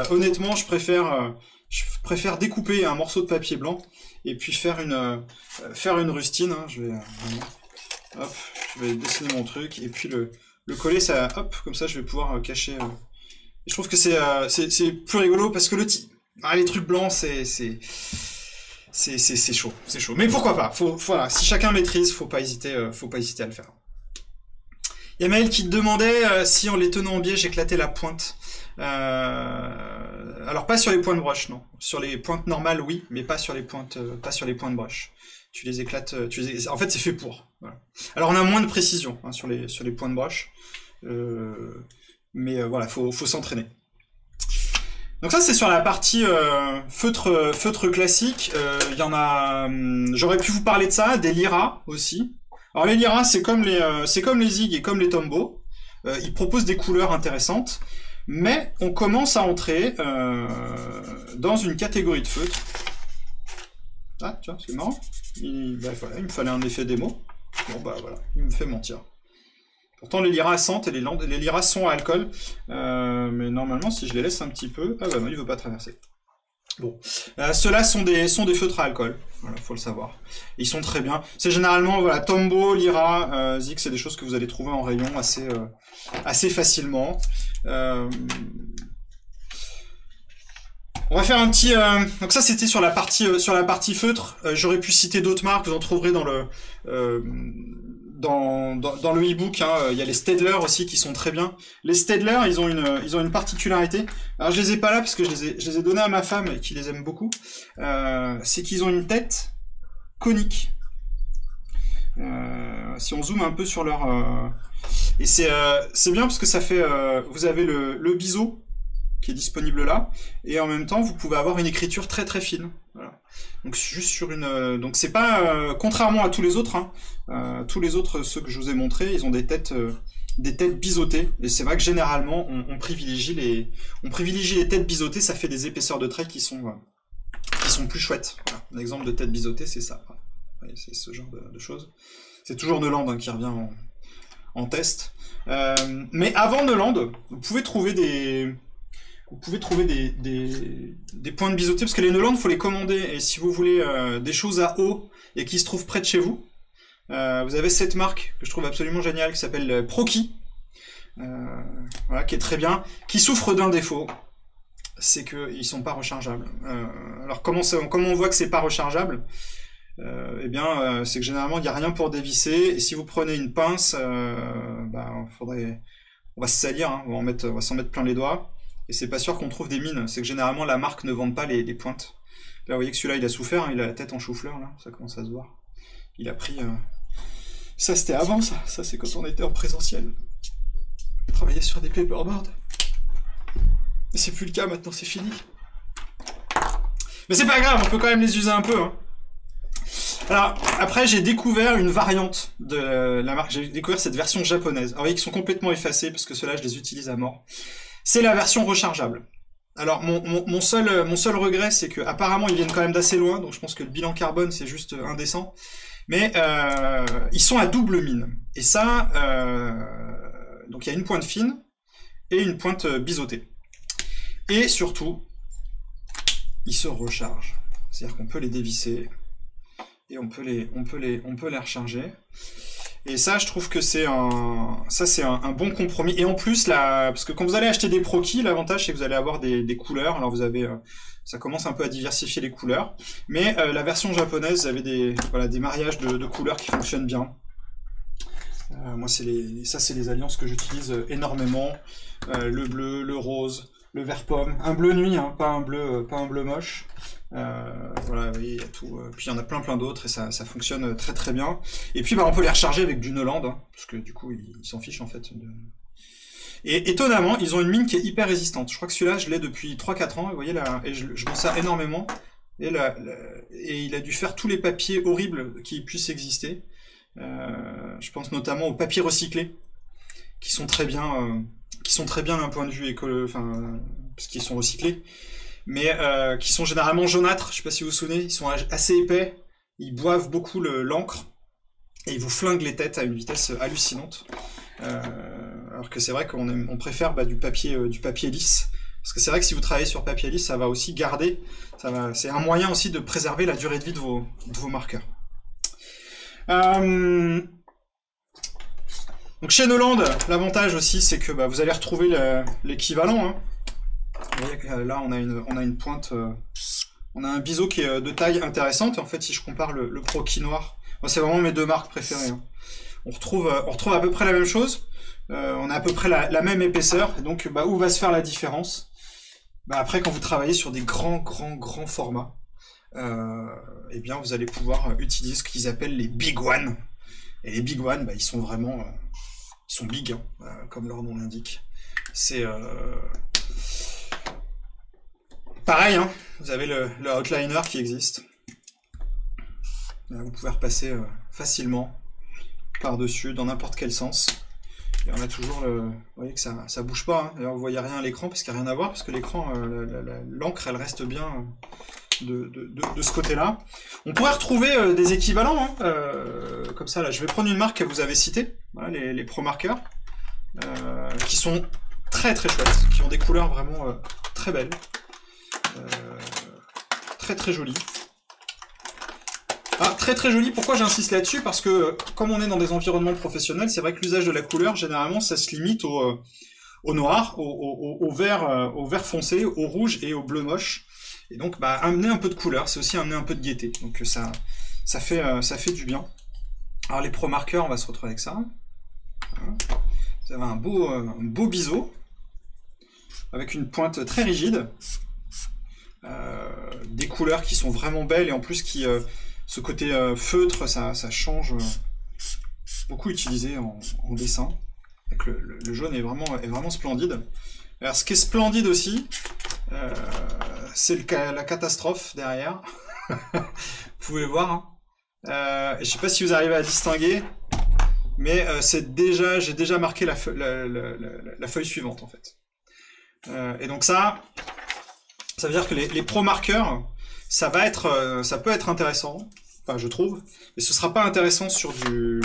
honnêtement, je préfère découper un morceau de papier blanc et puis faire une rustine. Hein. Je vais dessiner mon truc et puis le coller, ça, hop, comme ça, je vais pouvoir cacher. Et je trouve que c'est plus rigolo parce que les trucs blancs, c'est chaud, c'est chaud. Mais pourquoi pas? Voilà, si chacun maîtrise, faut pas hésiter à le faire. Il y a Maël qui te demandait si en les tenant en biais j'éclatais la pointe. Alors pas sur les points de broche, non. Sur les pointes normales, oui, mais pas sur les pointes de broche. Tu les éclates. En fait, c'est fait pour. Voilà. Alors on a moins de précision, hein, sur les points de broche, mais voilà, faut s'entraîner. Donc ça c'est sur la partie feutre classique. Il y en a. J'aurais pu vous parler de ça, des Lyra aussi. Alors les Lyra, c'est comme les Zig et comme les Tombow. Ils proposent des couleurs intéressantes, mais on commence à entrer dans une catégorie de feutres. Ah tiens, c'est marrant. Voilà, il me fallait un effet démo. Bon bah voilà, il me fait mentir. Pourtant les Lyra sentent et les Lyra sont à alcool, mais normalement si je les laisse un petit peu, ah bah non, il veut pas traverser. Bon, ceux-là sont des feutres à alcool, voilà, faut le savoir. Ils sont très bien. C'est généralement, voilà, Tombow, Lyra, Zig, c'est des choses que vous allez trouver en rayon assez facilement. On va faire un petit. Donc ça, c'était sur la partie feutre. J'aurais pu citer d'autres marques. Vous en trouverez dans le e-book, hein. Il y a les Staedtler aussi qui sont très bien. Les Staedtler, ils ont une particularité. Alors je les ai pas là parce que je les ai donnés à ma femme qui les aime beaucoup. C'est qu'ils ont une tête conique. Si on zoome un peu sur leur Et c'est bien parce que ça fait... vous avez le biseau qui est disponible là, et en même temps, vous pouvez avoir une écriture très très fine. Voilà. Donc juste sur une... donc c'est pas... contrairement à tous les autres, hein, tous les autres, ceux que je vous ai montrés, ils ont des têtes biseautées, et c'est vrai que généralement, on privilégie les têtes biseautées, ça fait des épaisseurs de traits qui sont plus chouettes. Voilà. Un exemple de tête biseautée, c'est ça. Voilà. C'est ce genre de choses. C'est toujours Neuland hein, qui revient en test. Mais avant Neuland, vous pouvez trouver des points de biseauté, parce que les Neuland, il faut les commander, et si vous voulez des choses à eau, et qui se trouvent près de chez vous, vous avez cette marque, que je trouve absolument géniale, qui s'appelle Proki, voilà, qui est très bien, qui souffre d'un défaut, c'est qu'ils sont pas rechargeables. Alors comment on voit que c'est pas rechargeable? Eh bien, c'est que généralement, il n'y a rien pour dévisser, et si vous prenez une pince, on va se salir, hein, on va s'en mettre plein les doigts, et c'est pas sûr qu'on trouve des mines, c'est que généralement la marque ne vend pas les pointes. Là vous voyez que celui-là il a souffert, hein, il a la tête en chou-fleur, là, ça commence à se voir. Il a pris... Ça c'était avant ça c'est quand on était en présentiel. On travaillait sur des paperboards. Mais c'est plus le cas maintenant, c'est fini. Mais c'est pas grave, on peut quand même les user un peu. Hein. Alors, après j'ai découvert une variante de la marque, j'ai découvert cette version japonaise. Alors vous voyez qu'ils sont complètement effacés, parce que ceux-là je les utilise à mort. C'est la version rechargeable. Alors mon seul regret, c'est que apparemment ils viennent quand même d'assez loin, donc je pense que le bilan carbone c'est juste indécent. Mais ils sont à double mine. Et ça, donc il y a une pointe fine et une pointe biseautée. Et surtout, ils se rechargent. C'est-à-dire qu'on peut les dévisser et on peut les recharger. Et ça, je trouve que c'est un bon compromis. Et en plus, parce que quand vous allez acheter des Proki, l'avantage, c'est que vous allez avoir des couleurs. Alors, vous avez, ça commence un peu à diversifier les couleurs. Mais la version japonaise, vous avez des mariages de couleurs qui fonctionnent bien. Moi, c'est les alliances que j'utilise énormément. Le bleu, le rose, le vert pomme. Un bleu nuit, hein, pas un bleu moche. Voilà, vous voyez, il y a tout. Puis il y en a plein d'autres et ça fonctionne très très bien. Et puis on peut les recharger avec du Neuland, hein, parce que du coup ils s'en fichent en fait. Et étonnamment, ils ont une mine qui est hyper résistante. Je crois que celui-là, je l'ai depuis 3-4 ans, et vous voyez là, et je m'en sers énormément. Et il a dû faire tous les papiers horribles qui puissent exister. Je pense notamment aux papiers recyclés, qui sont très bien d'un point de vue parce qu'ils sont recyclés. Mais qui sont généralement jaunâtres, je sais pas si vous vous souvenez, ils sont assez épais, ils boivent beaucoup l'encre, et ils vous flinguent les têtes à une vitesse hallucinante. Alors que c'est vrai qu'on préfère du papier lisse, parce que c'est vrai que si vous travaillez sur papier lisse, ça va aussi garder, c'est un moyen aussi de préserver la durée de vie de vos marqueurs. Donc chez Neuland, l'avantage aussi, c'est que vous allez retrouver l'équivalent, hein. Vous voyez, là, on a une pointe, on a un biseau qui est de taille intéressante. En fait, si je compare le Proki noir, c'est vraiment mes deux marques préférées. Hein. On retrouve à peu près la même chose. On a à peu près la même épaisseur. Et donc, où va se faire la différence? Après, quand vous travaillez sur des grands formats, eh bien, vous allez pouvoir utiliser ce qu'ils appellent les Big One. Et les Big One, ils sont vraiment, ils sont big, hein, comme leur nom l'indique. C'est pareil, hein, vous avez le outliner qui existe. Là, vous pouvez repasser facilement par-dessus dans n'importe quel sens. Et on a toujours vous voyez que ça bouge pas. Hein. D'ailleurs, vous voyez rien à l'écran parce qu'il n'y a rien à voir, parce que l'écran, l'encre, elle reste bien de ce côté-là. On pourrait retrouver des équivalents, hein, comme ça. Là, je vais prendre une marque que vous avez citée, voilà, les Pro Markers, qui sont très très chouettes, qui ont des couleurs vraiment très belles. Très joli. Très joli, pourquoi j'insiste là-dessus? Parce que comme on est dans des environnements professionnels, c'est vrai que l'usage de la couleur, généralement, ça se limite au noir, au vert foncé, au rouge et au bleu moche. Et donc, amener un peu de couleur, c'est aussi amener un peu de gaieté. Donc ça fait du bien. Alors les Pro Markers, on va se retrouver avec ça. Voilà. Vous avez un beau biseau, avec une pointe très rigide. Des couleurs qui sont vraiment belles, et en plus ce côté feutre, ça change, beaucoup utilisé en dessin. Donc le jaune est vraiment splendide. Alors ce qui est splendide aussi, c'est la catastrophe derrière. Vous pouvez voir. Hein. Je sais pas si vous arrivez à distinguer, mais j'ai déjà marqué la feuille suivante en fait. Et donc ça veut dire que les pro marqueurs, ça peut être intéressant, enfin je trouve, mais ce sera pas intéressant sur du.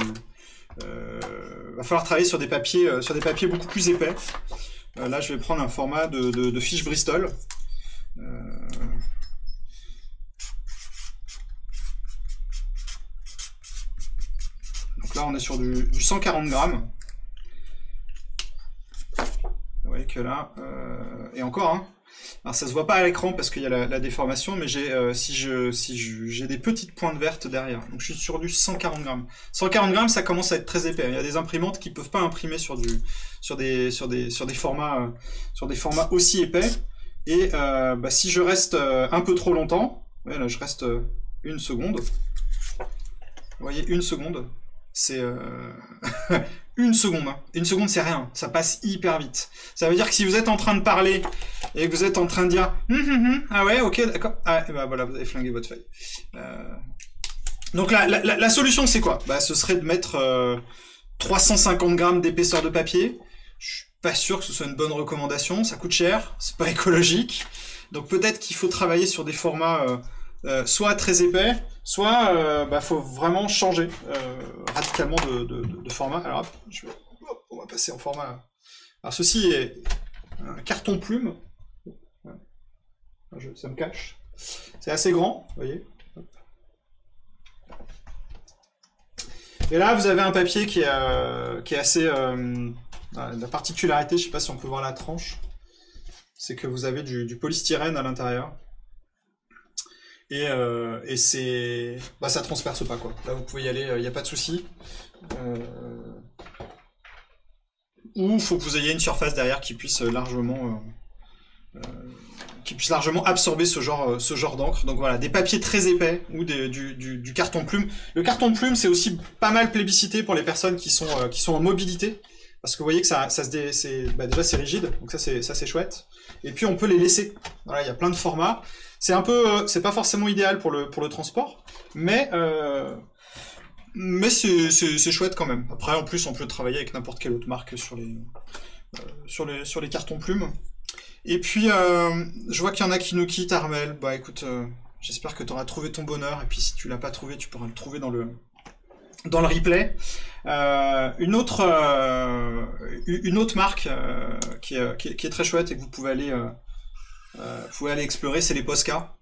Va falloir travailler sur des papiers beaucoup plus épais. Là, je vais prendre un format de fiche Bristol. Donc là, on est sur du 140 grammes. Vous voyez que là, et encore, hein. Alors ça se voit pas à l'écran parce qu'il y a la déformation, mais j'ai des petites pointes vertes derrière. Donc je suis sur du 140 grammes. 140 grammes, ça commence à être très épais. Il y a des imprimantes qui peuvent pas imprimer sur des formats aussi épais. Et si je reste un peu trop longtemps, ouais, là je reste une seconde. Vous voyez, une seconde. C'est une seconde. Hein. Une seconde, c'est rien. Ça passe hyper vite. Ça veut dire que si vous êtes en train de parler et que vous êtes en train de dire ah ouais, ok, d'accord. Ah, et ben voilà, vous avez flingué votre feuille. Donc la solution, c'est quoi? Ce serait de mettre 350 grammes d'épaisseur de papier. Je suis pas sûr que ce soit une bonne recommandation. Ça coûte cher. C'est pas écologique. Donc peut-être qu'il faut travailler sur des formats soit très épais, soit faut vraiment changer radicalement de format. Alors on va passer en format. Alors ceci est un carton plume. Ouais. Ça me cache. C'est assez grand, vous voyez. Et là vous avez un papier qui est assez. La particularité, je ne sais pas si on peut voir la tranche, c'est que vous avez du polystyrène à l'intérieur. Et c'est. Ça transperce pas quoi. Là vous pouvez y aller, il n'y a pas de souci. Ou il faut que vous ayez une surface derrière qui puisse largement absorber ce genre d'encre. Donc voilà, des papiers très épais ou du carton plume. Le carton plume, c'est aussi pas mal plébiscité pour les personnes qui sont en mobilité. Parce que vous voyez que déjà c'est rigide, donc ça c'est chouette. Et puis on peut les laisser. Voilà, il y a plein de formats. C'est pas forcément idéal pour le transport, mais c'est chouette quand même. Après, en plus, on peut travailler avec n'importe quelle autre marque sur les cartons plumes. Et puis, je vois qu'il y en a qui nous quittent, Armel. Écoute, j'espère que tu auras trouvé ton bonheur. Et puis, si tu l'as pas trouvé, tu pourras le trouver dans le replay. Une autre marque qui est très chouette et que vous pouvez aller explorer, c'est les Posca.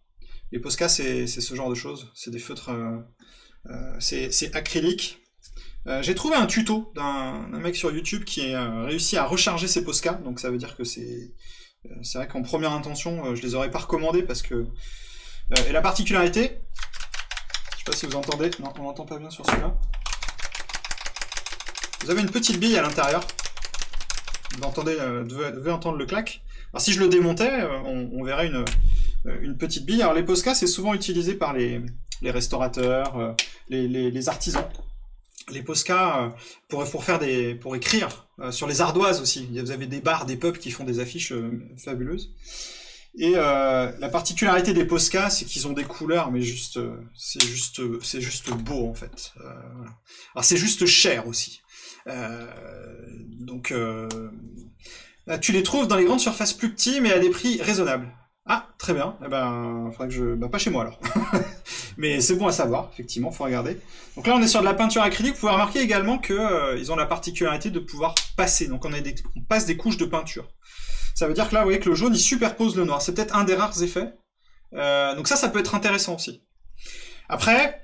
Les Posca, c'est ce genre de choses. C'est des feutres, c'est acrylique. J'ai trouvé un tuto d'un mec sur YouTube qui a réussi à recharger ses Posca. Donc ça veut dire que c'est vrai qu'en première intention, je les aurais pas recommandés parce que. Et la particularité, je sais pas si vous entendez. Non, on n'entend pas bien sur celui-là. Vous avez une petite bille à l'intérieur. Vous devez entendre le clac. Alors si je le démontais, on verrait une petite bille. Alors les Posca, c'est souvent utilisé par les restaurateurs, les artisans. Les Posca, pour écrire, sur les ardoises aussi. Vous avez des bars, des pubs qui font des affiches fabuleuses. Et la particularité des Posca, c'est qu'ils ont des couleurs, mais c'est juste beau en fait. Voilà. Alors c'est juste cher aussi. Donc tu les trouves dans les grandes surfaces plus petits, mais à des prix raisonnables. Ah, très bien. Faudrait que pas chez moi alors. Mais c'est bon à savoir, effectivement, faut regarder. Donc là, on est sur de la peinture acrylique. Vous pouvez remarquer également que ils ont la particularité de pouvoir passer. Donc on passe des couches de peinture. Ça veut dire que là, vous voyez que le jaune, il superpose le noir. C'est peut-être un des rares effets. Donc ça peut être intéressant aussi. Après,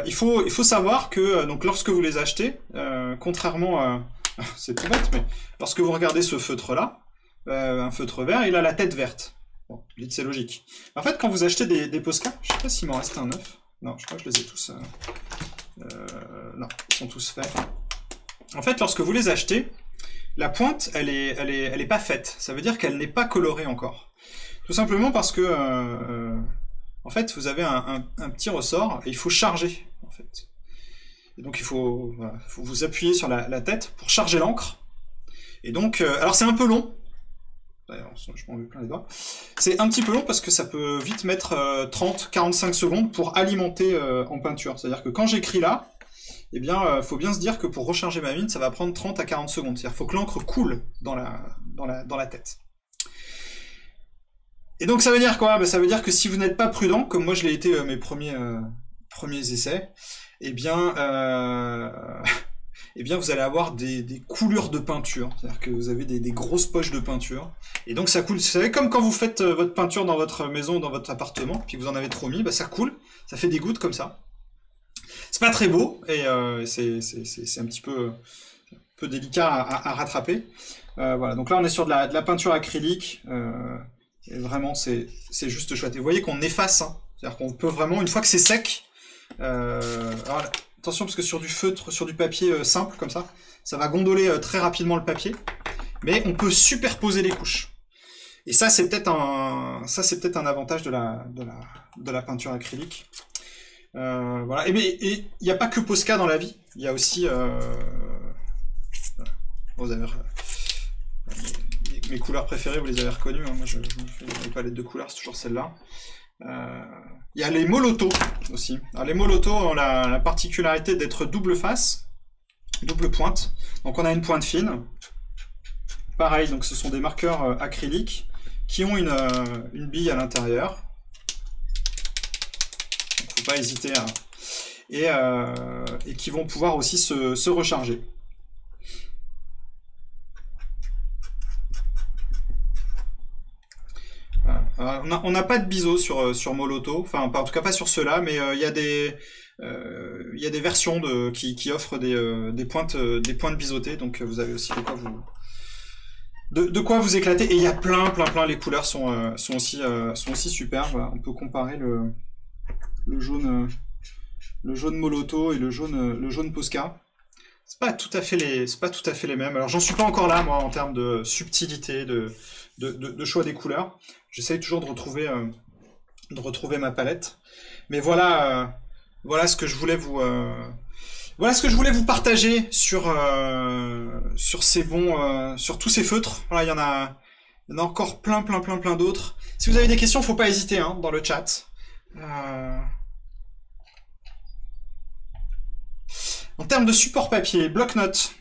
il faut savoir que donc lorsque vous les achetez, contrairement à... c'est tout bête, mais lorsque vous regardez ce feutre-là, un feutre vert, il a la tête verte. Bon, dites c'est logique. En fait, quand vous achetez des Posca, je sais pas s'il m'en reste un neuf. Non, je crois que je les ai tous... non, ils sont tous faits. En fait, lorsque vous les achetez, la pointe, elle est pas faite. Ça veut dire qu'elle n'est pas colorée encore. Tout simplement parce que, en fait, vous avez un petit ressort et il faut charger, en fait. Et donc il faut vous appuyer sur la tête pour charger l'encre. Et donc, alors c'est un peu long. D'ailleurs, je m'en mets plein les doigts. C'est un petit peu long parce que ça peut vite mettre 30-45 secondes pour alimenter en peinture. C'est-à-dire que quand j'écris là, eh bien, faut bien se dire que pour recharger ma mine, ça va prendre 30 à 40 secondes. C'est-à-dire qu'il faut que l'encre coule dans la tête. Et donc ça veut dire quoi? Ça veut dire que si vous n'êtes pas prudent, comme moi je l'ai été mes premiers essais, eh bien, vous allez avoir des coulures de peinture. C'est-à-dire que vous avez des grosses poches de peinture. Et donc ça coule. Vous savez, comme quand vous faites votre peinture dans votre maison, dans votre appartement, puis que vous en avez trop mis, ça coule, ça fait des gouttes comme ça. C'est pas très beau, et c'est un petit peu délicat à rattraper. Voilà, donc là on est sur de la peinture acrylique. Et vraiment, c'est juste chouette. Et vous voyez qu'on efface, hein. C'est-à-dire qu'on peut vraiment, une fois que c'est sec, alors, attention parce que sur du feutre, sur du papier simple comme ça va gondoler très rapidement le papier, mais on peut superposer les couches. Et ça, c'est peut-être un avantage de la peinture acrylique. Voilà. Et il n'y a pas que Posca dans la vie. Il y a aussi, vous avez mes couleurs préférées, vous les avez reconnues, hein. Moi je me fais une palette de couleurs, c'est toujours celle-là. Il y a les Molotow aussi. Alors, les Molotow ont la particularité d'être double face, double pointe. Donc on a une pointe fine. Pareil, donc ce sont des marqueurs acryliques qui ont une bille à l'intérieur. Donc faut pas hésiter à... et qui vont pouvoir aussi se recharger. On n'a pas de biseau sur Molotow, enfin en tout cas pas sur ceux-là, mais il y a des versions qui offrent des pointes biseautées, donc vous avez aussi de quoi vous éclater. Et il y a plein, les couleurs sont aussi super. Voilà, on peut comparer le jaune Molotow et le jaune Posca. C'est pas tout à fait les mêmes. Alors j'en suis pas encore là, moi, en termes de subtilité, de choix des couleurs. J'essaye toujours de retrouver ma palette. Mais voilà ce que je voulais vous partager sur sur tous ces feutres. Voilà, il y en a encore plein d'autres. Si vous avez des questions, faut pas hésiter, hein, dans le chat. En termes de support papier, bloc-notes.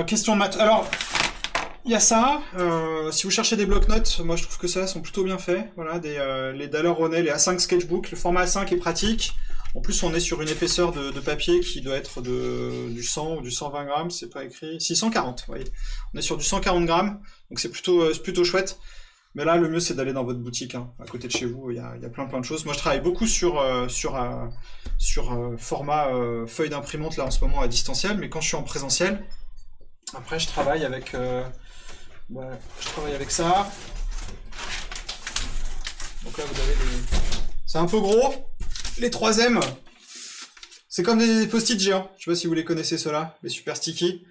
Question de maths. Alors, il y a ça. Si vous cherchez des bloc-notes, moi je trouve que ça sont plutôt bien faits. Voilà, les Daler-Rowney, les A5 Sketchbook. Le format A5 est pratique. En plus, on est sur une épaisseur de papier qui doit être du 100 ou du 120 grammes. C'est pas écrit. Si, 140, vous voyez. On est sur du 140 grammes. Donc c'est plutôt chouette. Mais là, le mieux, c'est d'aller dans votre boutique, hein. À côté de chez vous, il y a plein de choses. Moi, je travaille beaucoup sur format feuille d'imprimante, là, en ce moment, à distanciel. Mais quand je suis en présentiel, après, je travaille avec ça. Donc là, vous avez c'est un peu gros. Les 3M, c'est comme des post-it géants. Je sais pas si vous les connaissez, ceux-là, les super sticky.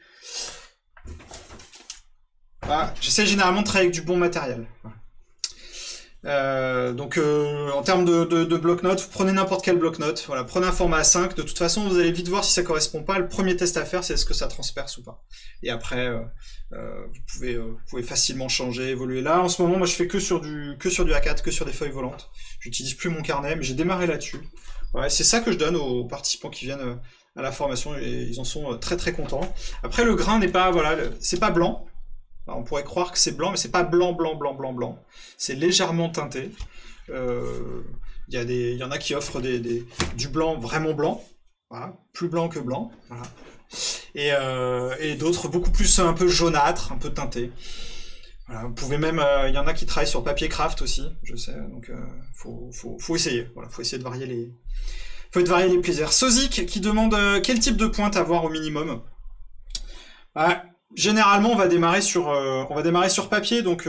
Voilà. J'essaie généralement de travailler avec du bon matériel. Donc en termes de bloc-notes, vous prenez n'importe quel bloc-notes, voilà, prenez un format A5, de toute façon vous allez vite voir si ça correspond pas. Le premier test à faire, c'est est-ce que ça transperce ou pas. Et après, vous pouvez facilement changer, évoluer. Là, en ce moment, moi je fais que sur du A4, que sur des feuilles volantes. J'utilise plus mon carnet, mais j'ai démarré là-dessus. Ouais, c'est ça que je donne aux participants qui viennent à la formation, et ils en sont très contents. Après, le grain n'est pas, voilà, c'est pas blanc. Alors, on pourrait croire que c'est blanc, mais c'est pas blanc. C'est légèrement teinté. Il y en a qui offrent du blanc vraiment blanc, voilà, plus blanc que blanc, voilà. Et d'autres beaucoup plus un peu jaunâtre, un peu teinté. Voilà, vous pouvez même, il y en a qui travaillent sur papier craft aussi, je sais. Donc faut essayer. Voilà, faut essayer de varier les plaisirs. Sozik qui demande quel type de pointe avoir au minimum. Généralement, on va démarrer sur papier. Donc,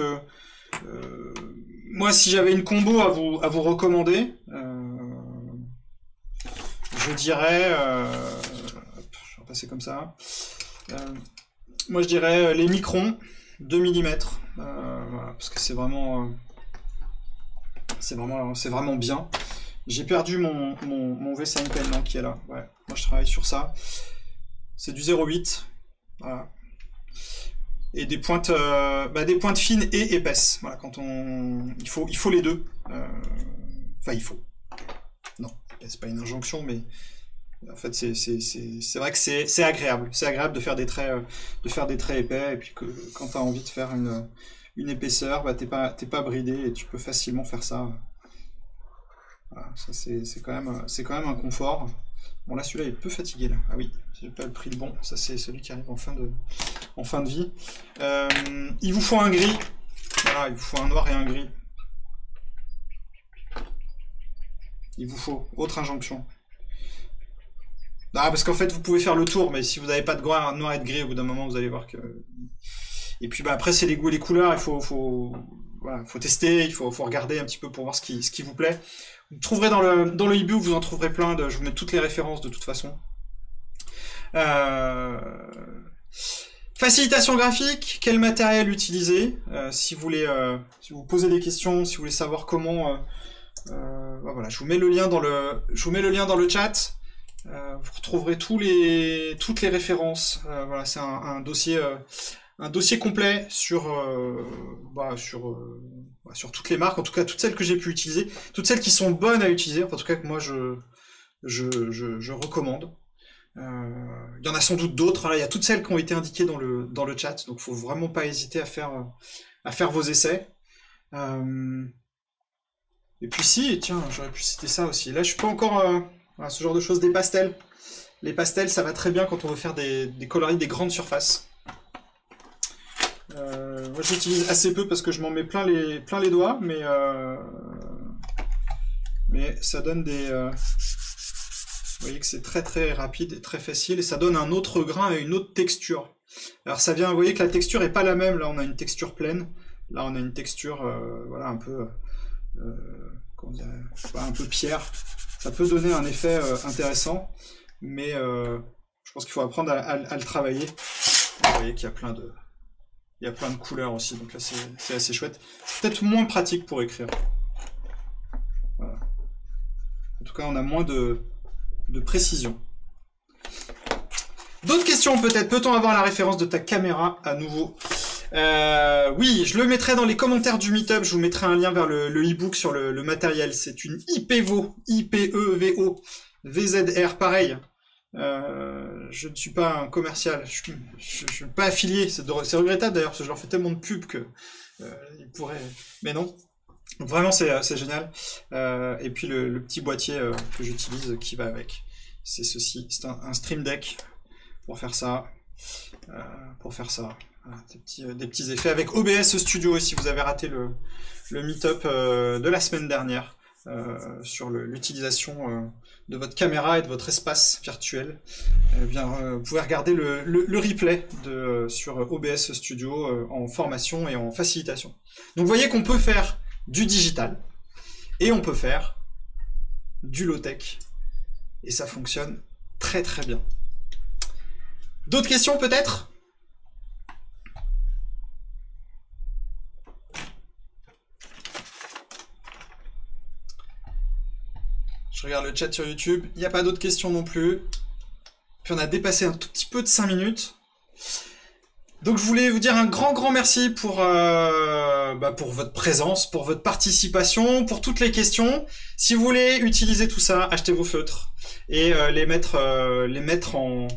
moi, si j'avais une combo à vous recommander, je dirais, je vais passer comme ça. Moi, je dirais les Micron 2 mm, voilà, parce que c'est vraiment bien. J'ai perdu mon V-Sign Pen qui est là. Ouais, moi, je travaille sur ça. C'est du 0,8. Voilà. Et des pointes fines et épaisses. Voilà, il faut les deux. Enfin, il faut. Non, c'est pas une injonction, mais en fait, c'est vrai que c'est agréable. C'est agréable de faire des traits épais, et puis que quand tu as envie de faire une épaisseur, bah, t'es pas bridé et tu peux facilement faire ça. Voilà, ça c'est quand même un confort. Bon, là, celui-là, il est peu fatigué, là. Ah oui, j'ai pas pris le bon. Ça, c'est celui qui arrive en fin de vie. Il vous faut un gris. Voilà, il vous faut un noir et un gris. Il vous faut. Autre injonction. Ah, parce qu'en fait, vous pouvez faire le tour, mais si vous n'avez pas de noir et de gris, au bout d'un moment, vous allez voir que... Et puis, bah, après, c'est les goûts et les couleurs. Il faut tester, il faut regarder un petit peu pour voir ce qui vous plaît. Vous trouverez dans le e-book, vous en trouverez plein. Je vous mets toutes les références de toute façon. Facilitation graphique, quel matériel utiliser, si vous posez des questions, si vous voulez savoir comment, bah voilà, je vous mets le lien dans le chat. Vous retrouverez toutes les références. Voilà, c'est un dossier complet sur toutes les marques, en tout cas toutes celles que j'ai pu utiliser, toutes celles qui sont bonnes à utiliser, en tout cas que moi je recommande. Il y en a sans doute d'autres. Il y a toutes celles qui ont été indiquées dans le chat, donc faut vraiment pas hésiter à faire vos essais. Et puis si, tiens, j'aurais pu citer ça aussi. Là, je suis pas encore ce genre de choses, des pastels. Les pastels, ça va très bien quand on veut faire des coloris des grandes surfaces. Moi, j'utilise assez peu parce que je m'en mets plein les doigts, mais ça donne des... Vous voyez que c'est très très rapide et très facile, et ça donne un autre grain et une autre texture. Alors ça vient, vous voyez que la texture est pas la même, là on a une texture pleine, là on a une texture voilà, un peu comment dire, un peu pierre. Ça peut donner un effet intéressant, mais je pense qu'il faut apprendre à le travailler. Vous voyez qu'il y a plein de couleurs aussi, donc là c'est assez chouette. C'est peut-être moins pratique pour écrire. Voilà. En tout cas on a moins de précision. D'autres questions peut-être? Peut-on avoir la référence de ta caméra à nouveau? Oui, je le mettrai dans les commentaires du Meetup, je vous mettrai un lien vers le e-book sur le matériel. C'est une IPEVO, IPEVO, VZR, pareil. Je ne suis pas un commercial, je suis pas affilié, c'est regrettable d'ailleurs, parce que je leur fais tellement de pub que ils pourraient... Mais non. Donc vraiment c'est génial. Et puis le petit boîtier que j'utilise qui va avec, c'est ceci, c'est un Stream Deck pour faire ça. Voilà, des petits effets avec OBS Studio. Et si vous avez raté le meet-up de la semaine dernière sur l'utilisation de votre caméra et de votre espace virtuel, vous pouvez regarder le replay sur OBS Studio en formation et en facilitation. Donc vous voyez qu'on peut faire du digital, et on peut faire du low-tech, et ça fonctionne très très bien. D'autres questions peut-être? Je regarde le chat sur YouTube, il n'y a pas d'autres questions non plus. Puis on a dépassé un tout petit peu de 5 minutes. Donc je voulais vous dire un grand merci pour votre présence, pour votre participation, pour toutes les questions. Si vous voulez utiliser tout ça, achetez vos feutres et les mettre en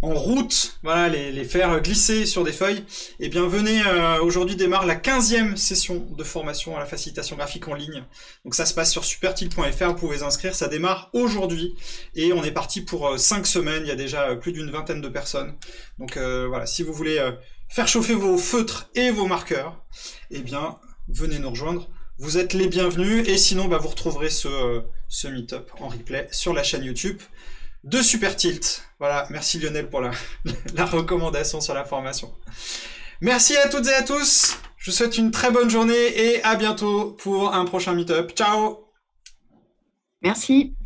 route, voilà, les faire glisser sur des feuilles. Et bien venez, aujourd'hui démarre la 15e session de formation à la facilitation graphique en ligne. Donc ça se passe sur supertil.fr, vous pouvez vous inscrire, ça démarre aujourd'hui et on est parti pour 5 semaines, il y a déjà plus d'une vingtaine de personnes. Donc voilà, si vous voulez faire chauffer vos feutres et vos marqueurs, eh bien venez nous rejoindre, vous êtes les bienvenus, et sinon vous retrouverez ce meet-up en replay sur la chaîne YouTube de Supertilt. Voilà, merci Lionel pour la recommandation sur la formation. Merci à toutes et à tous, je vous souhaite une très bonne journée et à bientôt pour un prochain meet-up. Ciao! Merci.